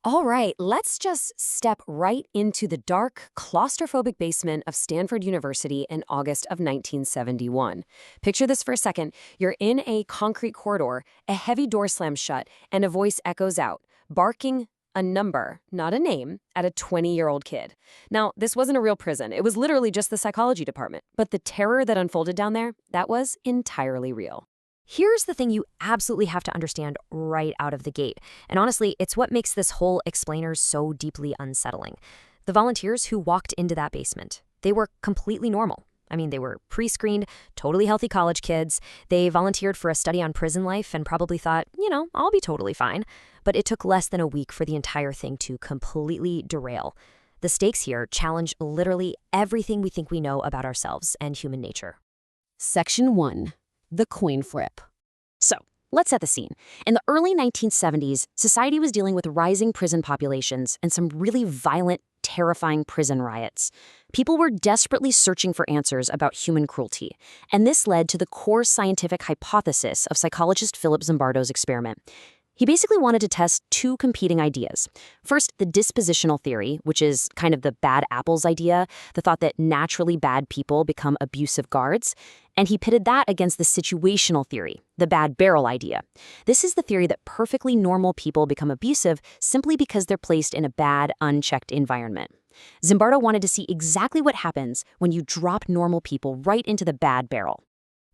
All right, let's just step right into the dark, claustrophobic basement of Stanford University in August of 1971. Picture this for a second. You're in a concrete corridor, a heavy door slams shut, and a voice echoes out, barking a number, not a name, at a 20-year-old kid. Now, this wasn't a real prison. It was literally just the psychology department. But the terror that unfolded down there, that was entirely real. Here's the thing you absolutely have to understand right out of the gate. And honestly, it's what makes this whole explainer so deeply unsettling. The volunteers who walked into that basement, they were completely normal. I mean, they were pre-screened, totally healthy college kids. They volunteered for a study on prison life and probably thought, I'll be totally fine. But it took less than a week for the entire thing to completely derail. The stakes here challenge literally everything we think we know about ourselves and human nature. Section 1. The coin flip. So, let's set the scene. In the early 1970s, society was dealing with rising prison populations and some really violent, terrifying prison riots. People were desperately searching for answers about human cruelty, and this led to the core scientific hypothesis of psychologist Philip Zimbardo's experiment. He basically wanted to test two competing ideas. First, the dispositional theory, which is kind of the bad apples idea, the thought that naturally bad people become abusive guards. And he pitted that against the situational theory, the bad barrel idea. This is the theory that perfectly normal people become abusive simply because they're placed in a bad, unchecked environment. Zimbardo wanted to see exactly what happens when you drop normal people right into the bad barrel.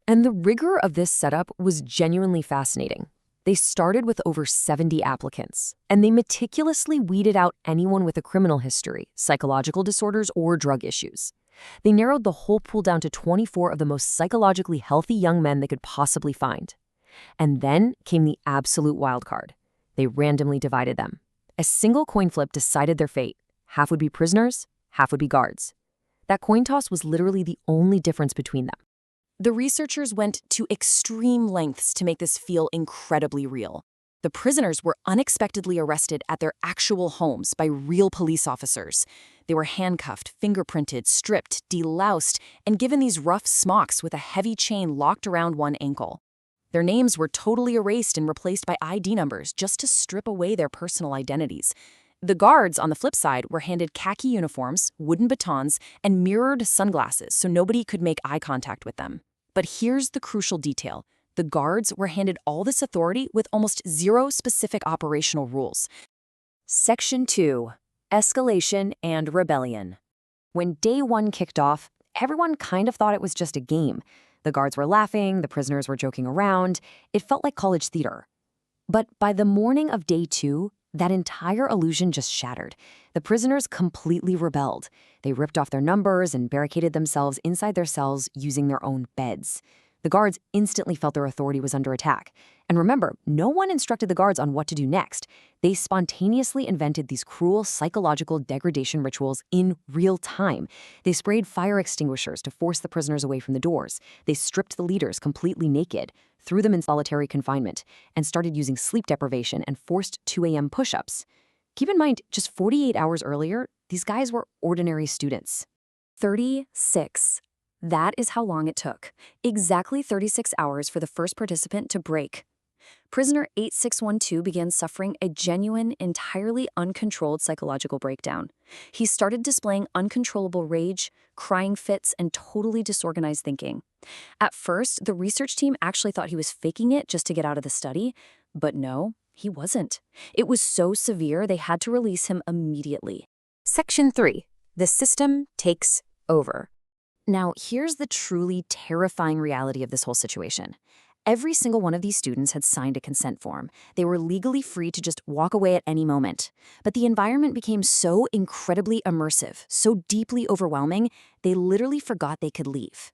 And the rigor of this setup was genuinely fascinating. They started with over 70 applicants, and they meticulously weeded out anyone with a criminal history, psychological disorders, or drug issues. They narrowed the whole pool down to 24 of the most psychologically healthy young men they could possibly find. And then came the absolute wild card. They randomly divided them. A single coin flip decided their fate. Half would be prisoners, half would be guards. That coin toss was literally the only difference between them. The researchers went to extreme lengths to make this feel incredibly real. The prisoners were unexpectedly arrested at their actual homes by real police officers. They were handcuffed, fingerprinted, stripped, deloused, and given these rough smocks with a heavy chain locked around one ankle. Their names were totally erased and replaced by ID numbers just to strip away their personal identities. The guards, on the flip side, were handed khaki uniforms, wooden batons, and mirrored sunglasses so nobody could make eye contact with them. But here's the crucial detail. The guards were handed all this authority with almost zero specific operational rules. Section 2. Escalation and rebellion. When day 1 kicked off, everyone kind of thought it was just a game. The guards were laughing, the prisoners were joking around. It felt like college theater. But by the morning of day 2, that entire illusion just shattered. The prisoners completely rebelled. They ripped off their numbers and barricaded themselves inside their cells using their own beds. The guards instantly felt their authority was under attack. And remember, no one instructed the guards on what to do next. They spontaneously invented these cruel psychological degradation rituals in real time. They sprayed fire extinguishers to force the prisoners away from the doors. They stripped the leaders completely naked, threw them in solitary confinement, and started using sleep deprivation and forced 2 a.m. push-ups. Keep in mind, just 48 hours earlier, these guys were ordinary students. 36. That is how long it took. Exactly 36 hours for the first participant to break. Prisoner 8612 began suffering a genuine, entirely uncontrolled psychological breakdown. He started displaying uncontrollable rage, crying fits, and totally disorganized thinking. At first, the research team actually thought he was faking it just to get out of the study, but no, he wasn't. It was so severe they had to release him immediately. Section 3. The system takes over. Now, here's the truly terrifying reality of this whole situation. Every single one of these students had signed a consent form. They were legally free to just walk away at any moment. But the environment became so incredibly immersive, so deeply overwhelming, they literally forgot they could leave.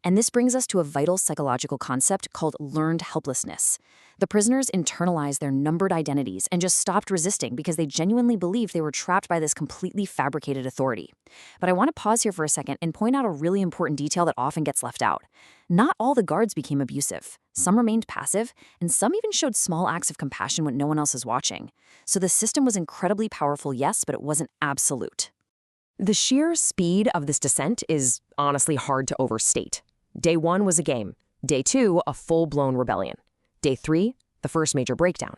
And this brings us to a vital psychological concept called learned helplessness. The prisoners internalized their numbered identities and just stopped resisting because they genuinely believed they were trapped by this completely fabricated authority. But I want to pause here for a second and point out a really important detail that often gets left out. Not all the guards became abusive. Some remained passive, and some even showed small acts of compassion when no one else is watching. So the system was incredibly powerful, yes, but it wasn't absolute. The sheer speed of this descent is honestly hard to overstate. Day 1 was a game. Day 2, a full-blown rebellion. Day 3, the first major breakdown.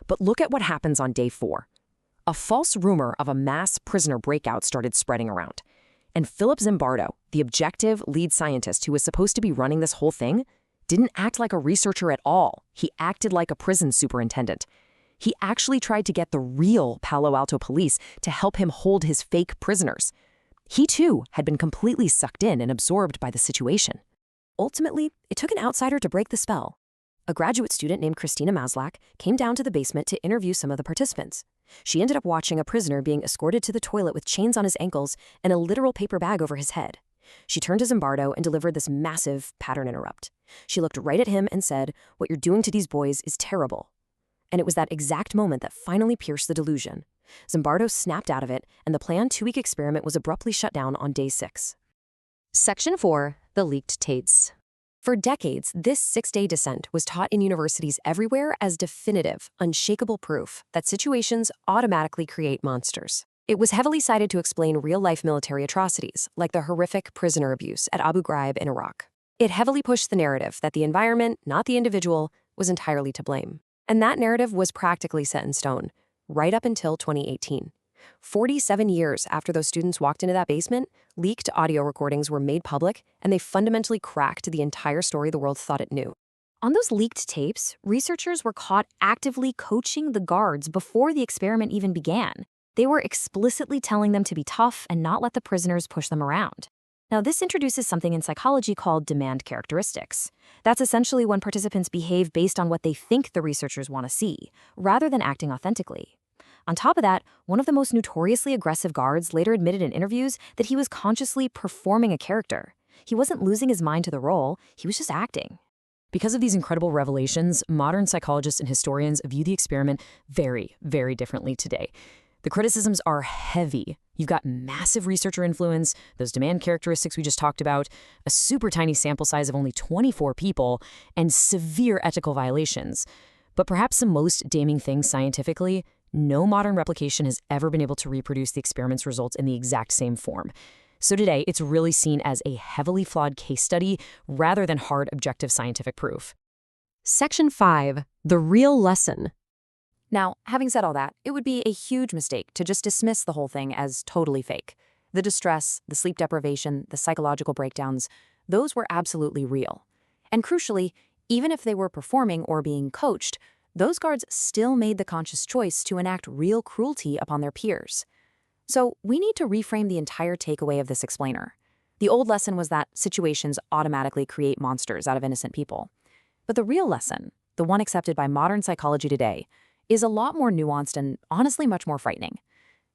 But look at what happens on day 4. a false rumor of a mass prisoner breakout started spreading around. And Philip Zimbardo, the objective lead scientist who was supposed to be running this whole thing, didn't act like a researcher at all. He acted like a prison superintendent. He actually tried to get the real Palo Alto police to help him hold his fake prisoners. He, too, had been completely sucked in and absorbed by the situation. Ultimately, it took an outsider to break the spell. A graduate student named Christina Maslach came down to the basement to interview some of the participants. She ended up watching a prisoner being escorted to the toilet with chains on his ankles and a literal paper bag over his head. She turned to Zimbardo and delivered this massive pattern interrupt. She looked right at him and said, "What you're doing to these boys is terrible." And it was that exact moment that finally pierced the delusion. Zimbardo snapped out of it, and the planned 2-week experiment was abruptly shut down on day 6. Section 4. The leaked tapes. For decades, this 6-day descent was taught in universities everywhere as definitive, unshakable proof that situations automatically create monsters. It was heavily cited to explain real-life military atrocities, like the horrific prisoner abuse at Abu Ghraib in Iraq. It heavily pushed the narrative that the environment, not the individual, was entirely to blame. And that narrative was practically set in stone, right up until 2018. 47 years after those students walked into that basement, leaked audio recordings were made public, and they fundamentally cracked the entire story the world thought it knew. On those leaked tapes, researchers were caught actively coaching the guards before the experiment even began. They were explicitly telling them to be tough and not let the prisoners push them around. Now, this introduces something in psychology called demand characteristics. That's essentially when participants behave based on what they think the researchers want to see, rather than acting authentically. On top of that, one of the most notoriously aggressive guards later admitted in interviews that he was consciously performing a character. He wasn't losing his mind to the role, he was just acting. Because of these incredible revelations, modern psychologists and historians view the experiment very, very differently today. The criticisms are heavy. You've got massive researcher influence, those demand characteristics we just talked about, a super tiny sample size of only 24 people, and severe ethical violations. But perhaps the most damning thing scientifically, no modern replication has ever been able to reproduce the experiment's results in the exact same form. So today, it's really seen as a heavily flawed case study rather than hard, objective scientific proof. Section 5. The real lesson. Now, having said all that, it would be a huge mistake to just dismiss the whole thing as totally fake. The distress, the sleep deprivation, the psychological breakdowns, those were absolutely real. And crucially, even if they were performing or being coached, those guards still made the conscious choice to enact real cruelty upon their peers. So we need to reframe the entire takeaway of this explainer. The old lesson was that situations automatically create monsters out of innocent people. But the real lesson, the one accepted by modern psychology today, is a lot more nuanced and honestly much more frightening.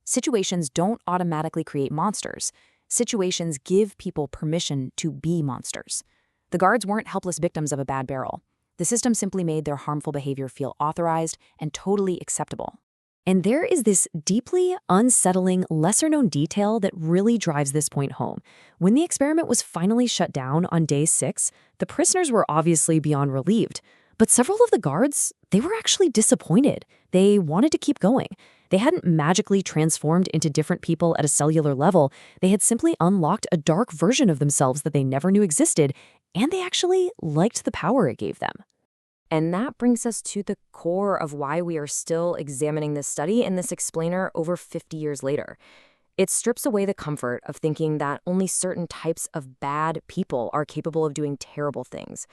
Situations don't automatically create monsters. Situations give people permission to be monsters. The guards weren't helpless victims of a bad barrel. The system simply made their harmful behavior feel authorized and totally acceptable. And there is this deeply unsettling, lesser-known detail that really drives this point home. When the experiment was finally shut down on day 6, the prisoners were obviously beyond relieved. But several of the guards, they were actually disappointed. They wanted to keep going. They hadn't magically transformed into different people at a cellular level. They had simply unlocked a dark version of themselves that they never knew existed, and they actually liked the power it gave them. And that brings us to the core of why we are still examining this study and this explainer over 50 years later. It strips away the comfort of thinking that only certain types of bad people are capable of doing terrible things.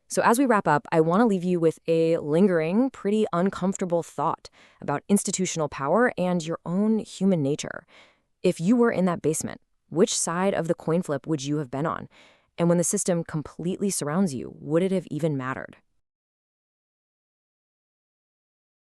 So as we wrap up, I want to leave you with a lingering, pretty uncomfortable thought about institutional power and your own human nature. If you were in that basement, which side of the coin flip would you have been on? And when the system completely surrounds you, would it have even mattered?